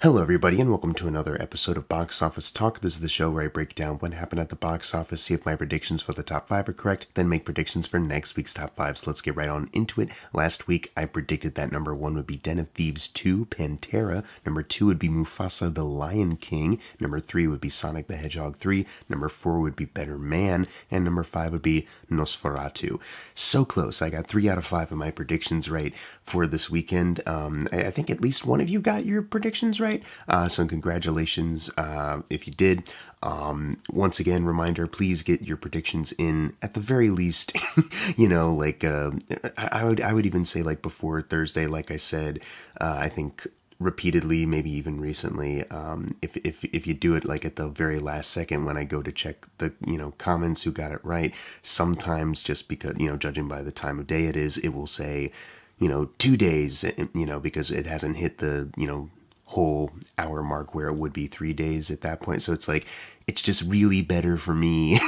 Hello, everybody, and welcome to another episode of Box Office Talk. This is the show where I break down what happened at the box office, see if my predictions for the top 5 are correct, then make predictions for next week's top 5. So let's get right on into it. Last week, I predicted that number 1 would be Den of Thieves 2, Pantera. Number 2 would be Mufasa, the Lion King. Number 3 would be Sonic the Hedgehog 3. Number 4 would be Better Man. And number 5 would be Nosferatu. So close. I got 3 out of 5 of my predictions right for this weekend. I think at least one of you got your predictions right. So congratulations if you did. Once again, reminder, please get your predictions in at the very least. I would even say like before Thursday, like I said, I think repeatedly, maybe even recently, if you do it like at the very last second when I go to check the comments who got it right, sometimes just because judging by the time of day it will say 2 days, because it hasn't hit the whole hour mark where it would be 3 days at that point. So it's like, it's just really better for me,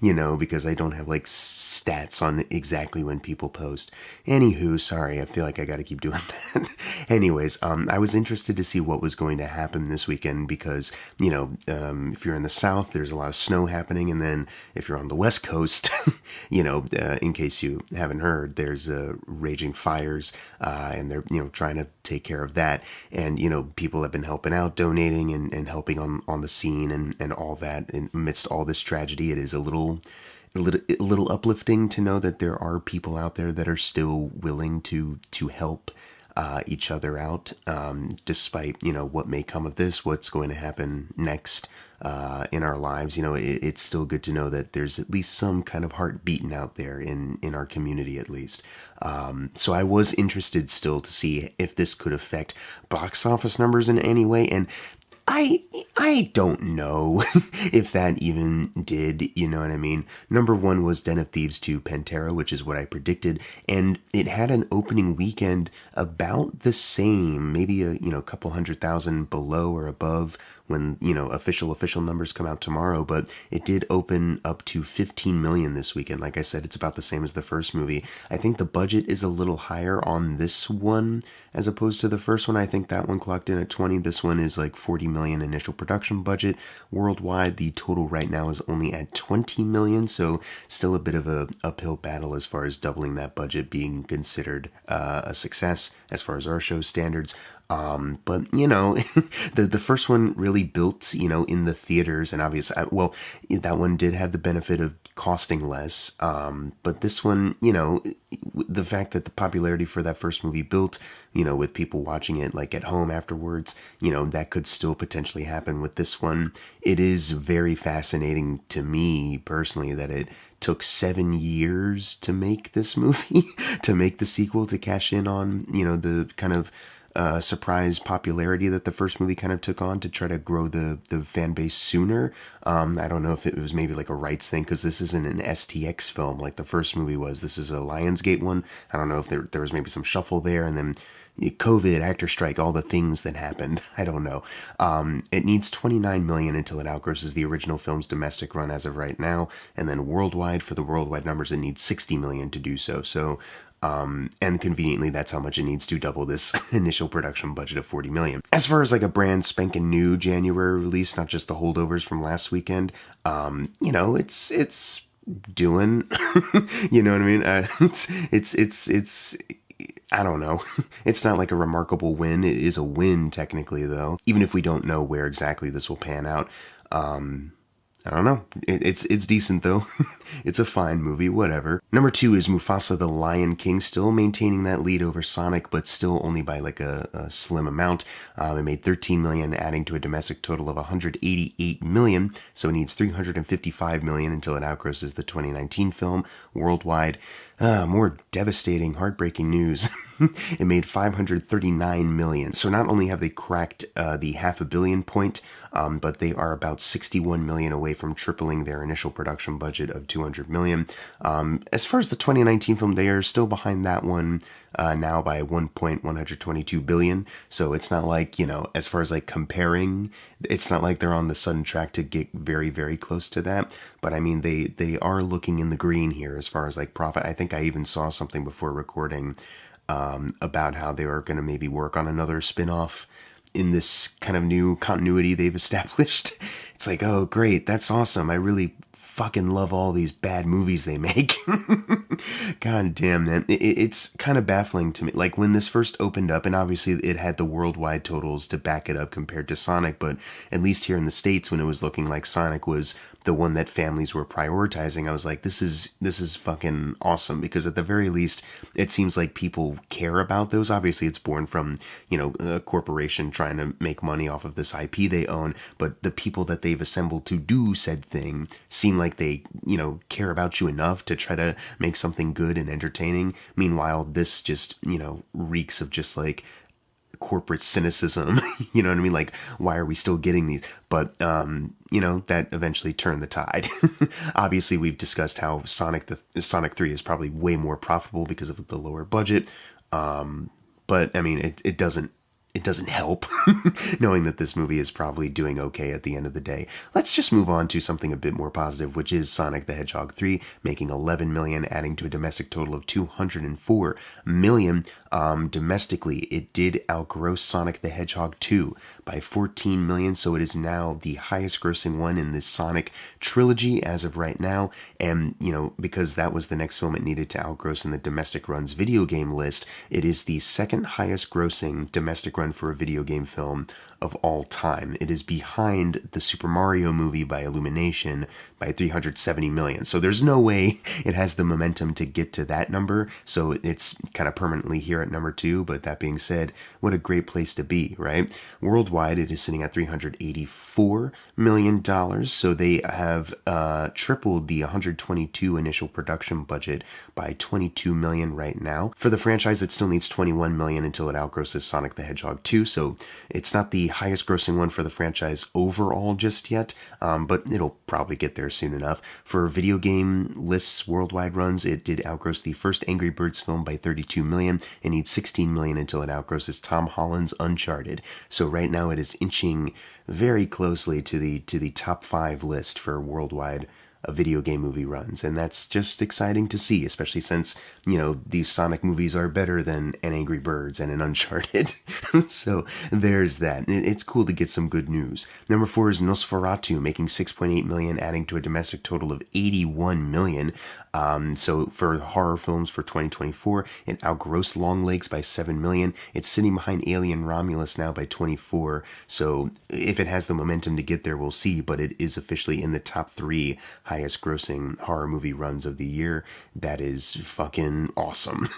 because I don't have like stats on exactly when people post. Anywho, sorry, I feel like I got to keep doing that. Anyways, I was interested to see what was going to happen this weekend because, if you're in the South, there's a lot of snow happening. And then if you're on the West Coast, in case you haven't heard, there's raging fires and they're, trying to take care of that. And, people have been helping out, donating and helping on the scene and all that. And amidst all this tragedy, it is a little uplifting to know that there are people out there that are still willing to help each other out, despite what may come of this, what's going to happen next in our lives. It's still good to know that there's at least some kind of heart beating out there in our community, at least. So I was interested still to see if this could affect box office numbers in any way, and I don't know if that even did, you know what I mean? Number 1 was Den of Thieves 2, Pantera, which is what I predicted, and it had an opening weekend about the same, maybe a couple 100,000 below or above when, official numbers come out tomorrow, but it did open up to 15 million this weekend. Like I said, it's about the same as the first movie. I think the budget is a little higher on this one as opposed to the first one. I think that one clocked in at 20. This one is like 40 million initial production budget. Worldwide, the total right now is only at 20 million, so still a bit of a uphill battle as far as doubling that budget being considered a success as far as our show standards. But the first one really built, in the theaters, and obviously, that one did have the benefit of costing less. But this one, the fact that the popularity for that first movie built, with people watching it like at home afterwards, that could still potentially happen with this one. It is very fascinating to me personally that it took 7 years to make this movie, to make the sequel, to cash in on, the kind of surprise popularity that the first movie kind of took on, to try to grow the fan base sooner. I don't know if it was maybe like a rights thing, because this isn't an STX film like the first movie was. This is a Lionsgate one. I don't know if there was maybe some shuffle there, and then COVID, actor strike, all the things that happened. I don't know. It needs 29 million until it outgrosses the original film's domestic run as of right now, and then worldwide, for the worldwide numbers, it needs 60 million to do so. So and conveniently, that's how much it needs to double this initial production budget of 40 million. As far as like a brand spanking new January release, not just the holdovers from last weekend, it's doing, you know what I mean? It's I don't know. It's not like a remarkable win. It is a win technically, though, even if we don't know where exactly this will pan out. I don't know. It's decent though. It's a fine movie, whatever. Number 2 is Mufasa the Lion King, still maintaining that lead over Sonic, but still only by like a slim amount. It made 13 million, adding to a domestic total of 188 million, so it needs 355 million until it outgrosses the 2019 film. Worldwide, more devastating, heartbreaking news. It made 539 million. So not only have they cracked the $500 million point, but they are about 61 million away from tripling their initial production budget of 200 million. As far as the 2019 film, they are still behind that one now by 1.122 billion. So it's not like, as far as like comparing, it's not like they're on the sudden track to get very, very close to that. But I mean, they are looking in the green here as far as like profit. I think I even saw something before recording about how they were going to maybe work on another spin-off in this kind of new continuity they've established. It's like, oh, great, that's awesome. I really fucking love all these bad movies they make. God damn, man. It's kind of baffling to me. Like, when this first opened up, and obviously it had the worldwide totals to back it up compared to Sonic, but at least here in the States, when it was looking like Sonic was the one that families were prioritizing, I was like, this is fucking awesome, because at the very least, it seems like people care about those. Obviously, it's born from, a corporation trying to make money off of this IP they own, but the people that they've assembled to do said thing seem like they, care about you enough to try to make something good and entertaining. Meanwhile, this just, reeks of just like corporate cynicism. You know what I mean? Like, why are we still getting these? But that eventually turned the tide. Obviously, we've discussed how Sonic 3 is probably way more profitable because of the lower budget. But I mean, it doesn't help knowing that this movie is probably doing okay at the end of the day. Let's just move on to something a bit more positive, which is Sonic the Hedgehog 3 making 11 million, adding to a domestic total of 204 million. Domestically, it did outgross Sonic the Hedgehog 2 by 14 million, so it is now the highest grossing one in the Sonic trilogy as of right now. And, because that was the next film it needed to outgross in the domestic runs video game list, it is the second highest grossing domestic run for a video game film of all time. It is behind the Super Mario movie by Illumination by 370 million. So there's no way it has the momentum to get to that number. So it's kind of permanently here at number 2. But that being said, what a great place to be, right? Worldwide, it is sitting at $384 million. So they have tripled the 122 initial production budget by 22 million right now. For the franchise, it still needs 21 million until it outgrosses Sonic the Hedgehog 2. So it's not the highest grossing one for the franchise overall just yet, but it'll probably get there soon enough. For video game lists worldwide runs, it did outgross the first Angry Birds film by 32 million and needs 16 million until it outgrosses Tom Holland's Uncharted. So right now it is inching very closely to the top 5 list for worldwide video game movie runs, and that's just exciting to see, especially since, these Sonic movies are better than an Angry Birds and an Uncharted. So there's that. It's cool to get some good news. Number 4 is Nosferatu, making 6.8 million, adding to a domestic total of 81 million. So for horror films for 2024, it outgrossed Longlegs by 7 million. It's sitting behind Alien Romulus now by 24. So if it has the momentum to get there, we'll see, but it is officially in the top 3 highest grossing horror movie runs of the year. That is fucking awesome.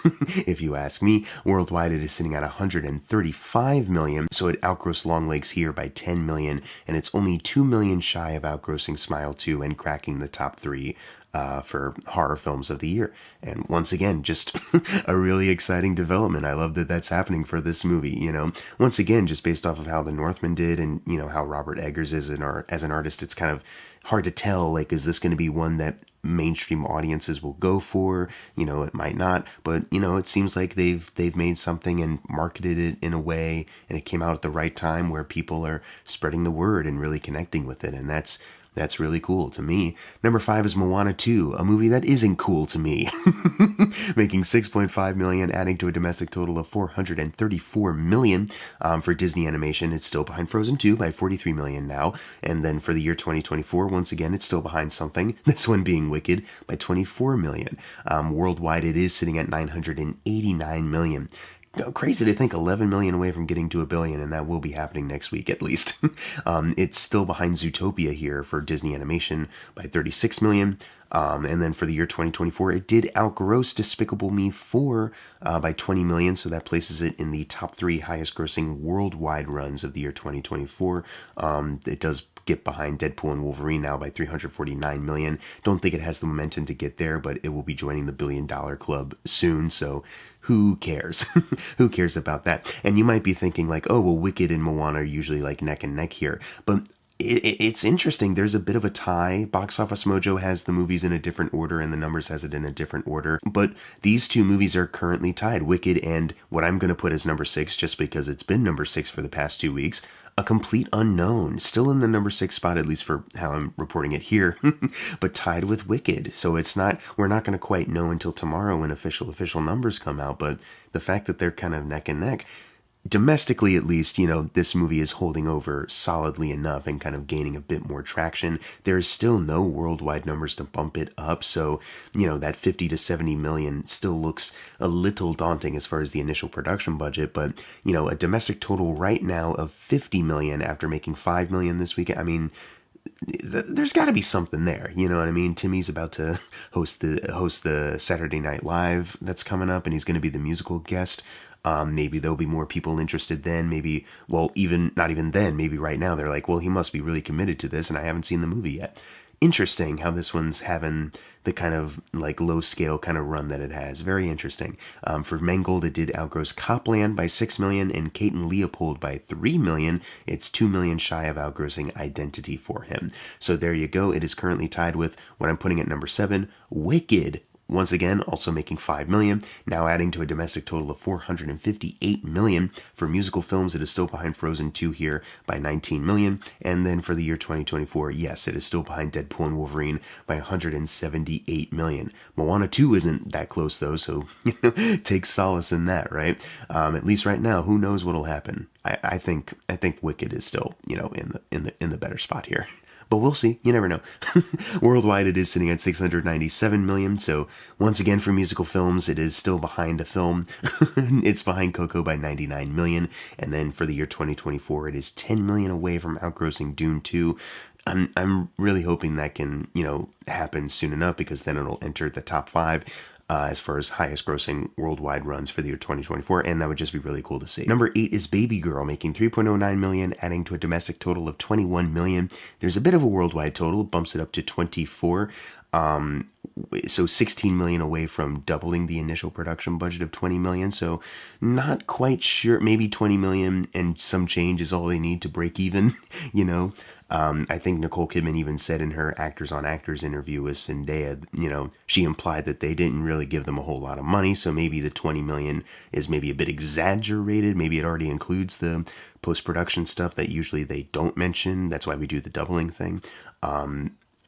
If you ask me, worldwide it is sitting at 135 million. So it outgrossed Longlegs here by 10 million, and it's only 2 million shy of outgrossing Smile 2 and cracking the top 3 for horror films of the year. And once again, just a really exciting development. I love that that's happening for this movie, Once again, just based off of how The Northman did and, how Robert Eggers is as an artist, it's kind of hard to tell, like, is this going to be one that mainstream audiences will go for? It might not, but, it seems like they've made something and marketed it in a way, and it came out at the right time where people are spreading the word and really connecting with it, and that's really cool to me. Number 5 is Moana 2, a movie that isn't cool to me. Making 6.5 million, adding to a domestic total of 434 million. For Disney Animation, it's still behind Frozen 2 by 43 million now. And then for the year 2024, once again, it's still behind something. This one being Wicked by 24 million. Worldwide, it is sitting at 989 million. Crazy to think 11 million away from getting to $1 billion, and that will be happening next week at least. It's still behind Zootopia here for Disney Animation by 36 million. And then for the year 2024, it did outgross Despicable Me 4 by 20 million, so that places it in the top 3 highest grossing worldwide runs of the year 2024. It does get behind Deadpool and Wolverine now by 349 million. Don't think it has the momentum to get there, but it will be joining the $1 billion club soon, so who cares? Who cares about that? And you might be thinking like, oh, well, Wicked and Moana are usually like neck and neck here, but it's interesting. There's a bit of a tie. Box Office Mojo has the movies in a different order and the numbers has it in a different order. But these two movies are currently tied. Wicked and what I'm going to put as number 6, just because it's been number 6 for the past 2 weeks, A Complete Unknown. Still in the number 6 spot, at least for how I'm reporting it here, but tied with Wicked. So we're not going to quite know until tomorrow when official numbers come out. But the fact that they're kind of neck and neck, domestically at least, this movie is holding over solidly enough and kind of gaining a bit more traction. There's still no worldwide numbers to bump it up, so, that 50 to 70 million still looks a little daunting as far as the initial production budget, but, a domestic total right now of 50 million after making 5 million this weekend. I mean, there's got to be something there, you know what I mean? Timmy's about to host the Saturday Night Live that's coming up, and he's going to be the musical guest. Maybe there'll be more people interested then. Maybe, well, even not even then. Maybe right now they're like, well, he must be really committed to this, and I haven't seen the movie yet. Interesting how this one's having the kind of like low scale kind of run that it has. Very interesting. For Mangold, it did outgross Copland by 6 million and Kate and Leopold by 3 million. It's 2 million shy of outgrossing Identity for him. So there you go. It is currently tied with what I'm putting at number 7, Wicked. Once again, also making 5 million, now adding to a domestic total of 458 million. For musical films, it is still behind Frozen 2 here by 19 million. And then for the year 2024, yes, it is still behind Deadpool and Wolverine by 178 million. Moana 2 isn't that close though, so take solace in that, right? At least right now, who knows what'll happen? I think Wicked is still, in the better spot here. But we'll see. You never know. Worldwide, it is sitting at 697 million. So once again, for musical films, it is still behind a film. It's behind Coco by 99 million. And then for the year 2024, it is 10 million away from outgrossing Dune 2. I'm really hoping that can, happen soon enough, because then it'll enter the top 5. As far as highest grossing worldwide runs for the year 2024, and that would just be really cool to see. Number 8 is Baby Girl, making 3.09 million, adding to a domestic total of 21 million. There's a bit of a worldwide total, bumps it up to 24. So 16 million away from doubling the initial production budget of 20 million. So not quite sure, maybe 20 million and some change is all they need to break even, I think Nicole Kidman even said in her Actors on Actors interview with Zendaya, she implied that they didn't really give them a whole lot of money, so maybe the 20 million is maybe a bit exaggerated. Maybe it already includes the post-production stuff that usually they don't mention. That's why we do the doubling thing.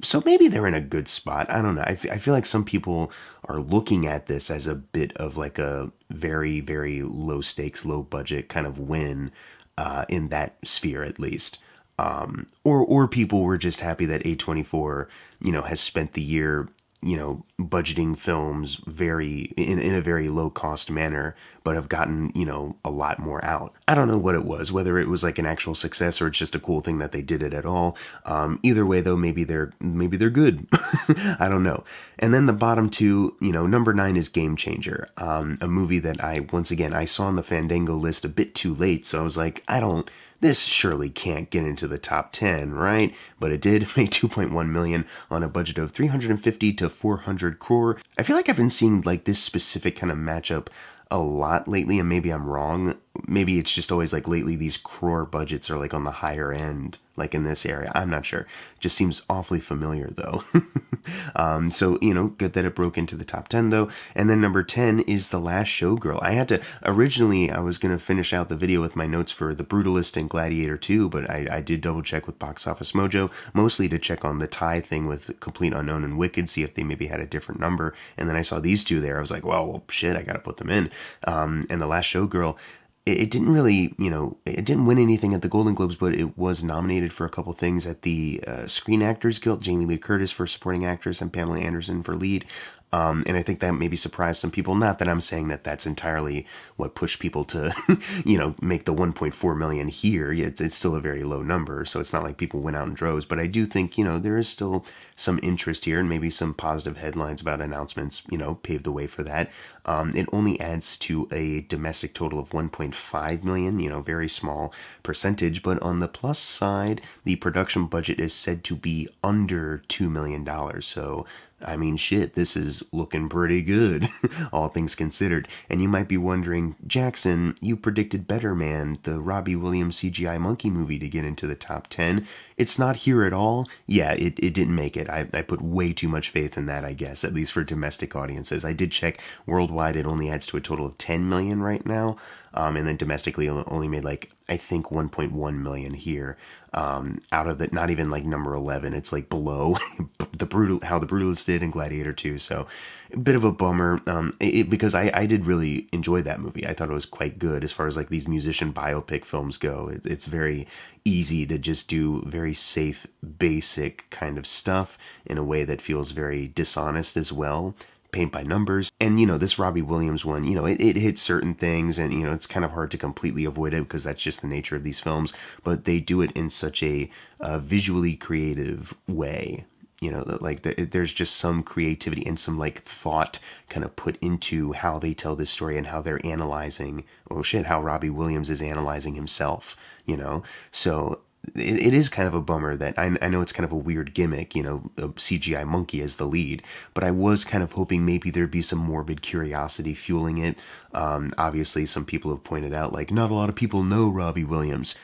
So maybe they're in a good spot. I don't know. I feel like some people are looking at this as a bit of like a very, very low stakes, low budget kind of win in that sphere at least. Or people were just happy that A24, has spent the year, budgeting films in a very low cost manner, but have gotten, a lot more out. I don't know what it was, whether it was like an actual success or it's just a cool thing that they did it at all. Either way though, maybe they're good. I don't know. And then the bottom two, number 9 is Game Changer, a movie that I saw on the Fandango list a bit too late. So I was like, this surely can't get into the top 10, right? But it did make 2.1 million on a budget of 350 to 400 crore. I feel like I've been seeing like this specific kind of matchup a lot lately, and maybe I'm wrong. Maybe it's just always like lately these crore budgets are like on the higher end, like in this area. I'm not sure. Just seems awfully familiar though. So, good that it broke into the top 10 though. And then number 10 is The Last Showgirl. Originally I was going to finish out the video with my notes for The Brutalist and Gladiator 2, but I did double check with Box Office Mojo, mostly to check on the tie thing with Complete Unknown and Wicked, see if they maybe had a different number. And then I saw these two there. I was like, well shit, I got to put them in. And The Last Showgirl, it didn't really, it didn't win anything at the Golden Globes, but it was nominated for a couple things at the Screen Actors Guild. Jamie Lee Curtis for supporting actress and Pamela Anderson for lead. And I think that maybe surprised some people. Not that I'm saying that that's entirely what pushed people to, make the 1.4 million here. It's still a very low number, so it's not like people went out in droves. But I do think, there is still some interest here, and maybe some positive headlines about announcements, paved the way for that. It only adds to a domestic total of 1.5 million, very small percentage. But on the plus side, the production budget is said to be under $2 million. So, I mean, shit, this is looking pretty good, all things considered. And you might be wondering, Jackson, you predicted Better Man, the Robbie Williams CGI monkey movie, to get into the top 10. It's not here at all. Yeah, it didn't make it. I put way too much faith in that, I guess, at least for domestic audiences. I did check worldwide, it only adds to a total of 10 million right now. And then domestically, it only made I think 1.1 million here. Out of the, not even like number 11, it's like below the brutal, how the Brutalists did in Gladiator 2. So a bit of a bummer, because I did really enjoy that movie. I thought it was quite good as far as like these musician biopic films go. It's very easy to just do very safe, basic kind of stuff in a way that feels very dishonest as well, paint by numbers. And, this Robbie Williams one, it hits certain things, and, it's kind of hard to completely avoid it because that's just the nature of these films, but they do it in such a visually creative way. Like there's just some creativity and some like thought kind of put into how they tell this story and how they're analyzing, oh shit, how Robbie Williams is analyzing himself. So it is kind of a bummer that I know it's kind of a weird gimmick, a CGI monkey as the lead, but I was kind of hoping maybe there'd be some morbid curiosity fueling it. Obviously, some people have pointed out, like, not a lot of people know Robbie Williams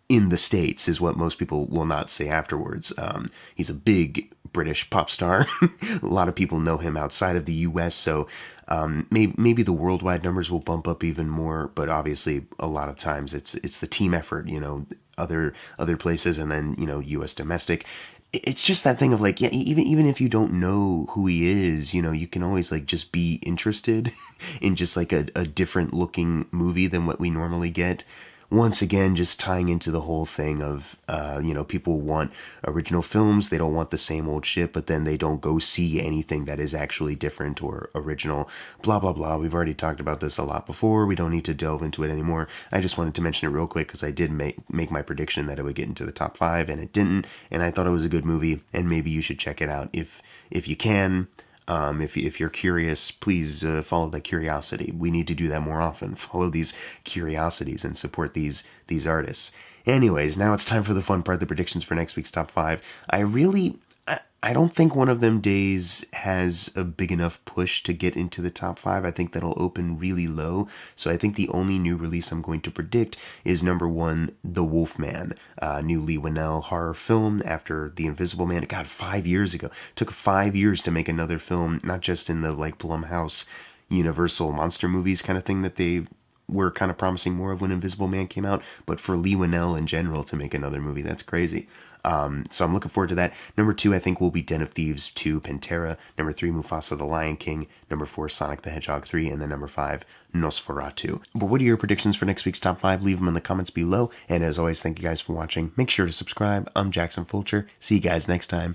in the States, is what most people will not say afterwards. He's a big British pop star. A lot of people know him outside of the US, so maybe the worldwide numbers will bump up even more, but obviously a lot of times it's the team effort, other places, and then, US domestic. It's just that thing of like, yeah, even if you don't know who he is, you can always like just be interested in just like a different looking movie than what we normally get. Once again, just tying into the whole thing of, people want original films. They don't want the same old shit, but then they don't go see anything that is actually different or original. Blah, blah, blah. We've already talked about this a lot before. We don't need to delve into it anymore. I just wanted to mention it real quick because I did make my prediction that it would get into the top 5, and it didn't. And I thought it was a good movie, and maybe you should check it out if you can. If you're curious, please follow that curiosity. We need to do that more often. Follow these curiosities and support these artists. Anyways, now it's time for the fun part, the predictions for next week's top 5. I don't think one of them days has a big enough push to get into the top 5. I think that'll open really low. So I think the only new release I'm going to predict is number 1, The Wolfman, new Lee Winnell horror film after The Invisible Man. God, 5 years ago. It took 5 years to make another film, not just in the like Blumhouse Universal monster movies kind of thing that they were kind of promising more of when Invisible Man came out, but for Lee Winnell in general to make another movie, that's crazy. So I'm looking forward to that. Number 2, I think, will be Den of Thieves 2, Pantera. Number 3, Mufasa the Lion King. Number 4, Sonic the Hedgehog 3. And then number 5, Nosferatu. But what are your predictions for next week's top 5? Leave them in the comments below. And as always, thank you guys for watching. Make sure to subscribe. I'm Jackson Fulcher. See you guys next time.